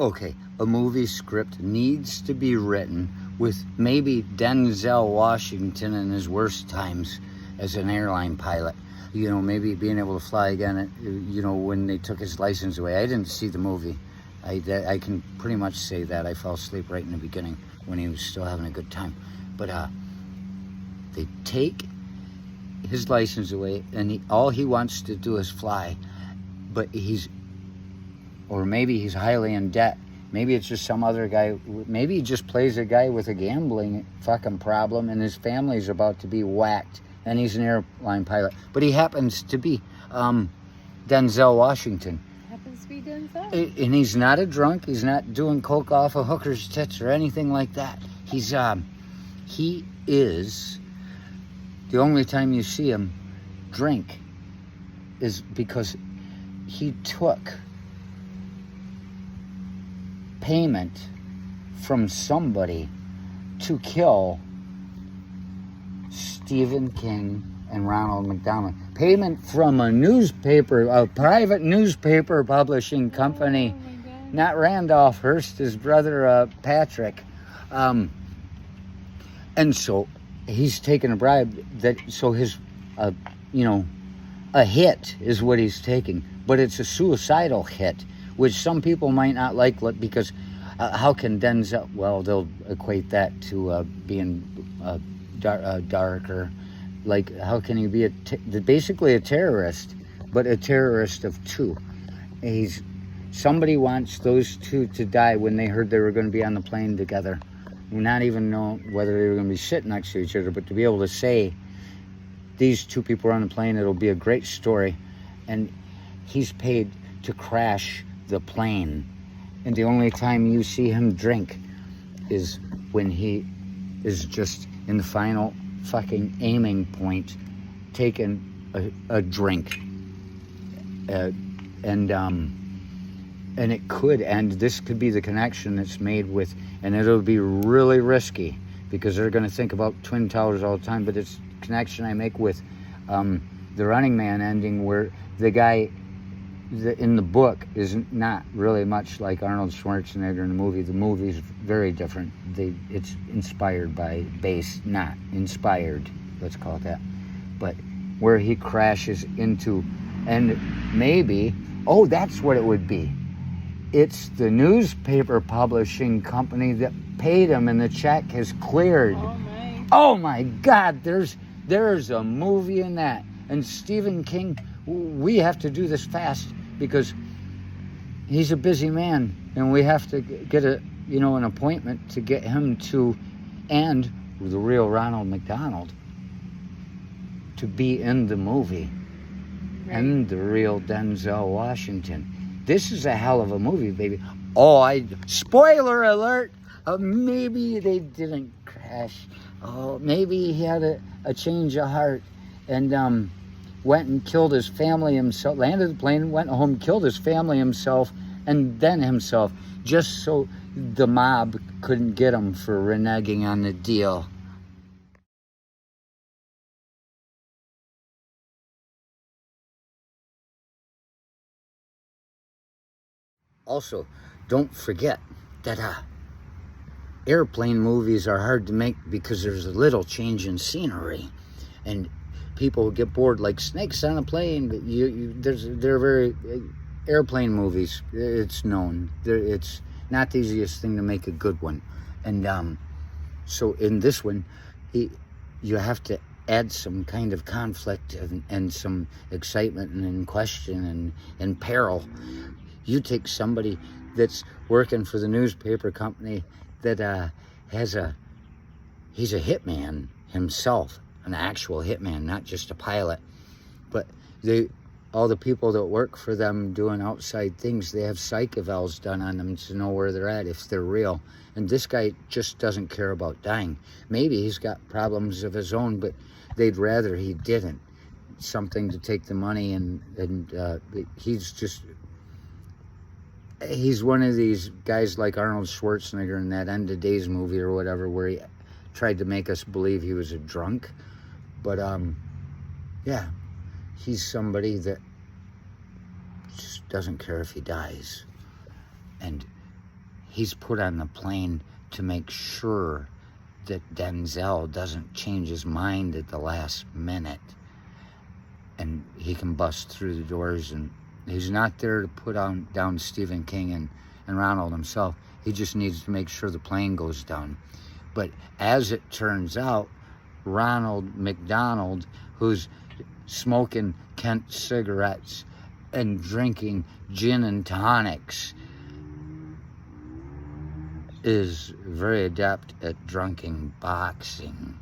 Okay, a movie script needs to be written with maybe Denzel Washington in his worst times as an airline pilot. You know, maybe being able to fly again, you know, when they took his license away. I didn't see the movie. I can pretty much say that. I fell asleep right in the beginning when he was still having a good time. But they take his license away, and all he wants to do is fly. But or maybe he's highly in debt. Maybe it's just some other guy. Maybe he just plays a guy with a gambling fucking problem, and his family's about to be whacked, and he's an airline pilot. But he happens to be Denzel Washington. Happens to be Denzel. And he's not a drunk. He's not doing coke off a hooker's tits or anything like that. He is, the only time you see him drink is because he took payment from somebody to kill Stephen King and Ronald McDonald. Payment from a private newspaper publishing company. Oh, Not Randolph Hearst, his brother Patrick. And so he's taking a bribe so his, a hit is what he's taking. But it's a suicidal hit, which some people might not like because how can Denzel, well, they'll equate that to being darker. Like, how can he be basically a terrorist, but a terrorist of two? Somebody wants those two to die when they heard they were going to be on the plane together. Not even know whether they were going to be sitting next to each other, but to be able to say, these two people are on the plane, it'll be a great story. And he's paid to crash the plane. And the only time you see him drink is when he is just in the final fucking aiming point, taking a drink. And it could, and this could be the connection that's made with, and it'll be really risky because they're going to think about Twin Towers all the time, but it's a connection I make with the Running Man ending, where the guy in the book is not really much like Arnold Schwarzenegger in the movie. The movie's very different. It's inspired by, based, not inspired, let's call it that. But where he crashes into, and maybe, that's what it would be. It's the newspaper publishing company that paid him, and the check has cleared. Oh my God, there's a movie in that. And Stephen King, we have to do this fast because he's a busy man, and we have to get an appointment to get him to, and the real Ronald McDonald, to be in the movie, and the real Denzel Washington. This is a hell of a movie, baby. Spoiler alert! Maybe they didn't crash. Maybe he had a change of heart and went and killed his family himself, landed the plane, went home, killed his family himself, and then himself, just so the mob couldn't get him for reneging on the deal. Also, don't forget that airplane movies are hard to make because there's a little change in scenery, and people get bored like snakes on a plane. They're very airplane movies. It's known. It's not the easiest thing to make a good one, and so in this one, you have to add some kind of conflict and some excitement and question and peril. You take somebody that's working for the newspaper company that he's a hitman himself, an actual hitman, not just a pilot. But all the people that work for them doing outside things, they have psych evals done on them to know where they're at, if they're real. And this guy just doesn't care about dying. Maybe he's got problems of his own, but they'd rather he didn't. Something to take the money, and he's one of these guys like Arnold Schwarzenegger in that End of Days movie or whatever, where he tried to make us believe he was a drunk. But he's somebody that just doesn't care if he dies. And he's put on the plane to make sure that Denzel doesn't change his mind at the last minute and he can bust through the doors. And he's not there to put down Stephen King and Ronald himself. He just needs to make sure the plane goes down. But as it turns out, Ronald McDonald, who's smoking Kent cigarettes and drinking gin and tonics, is very adept at drunken boxing.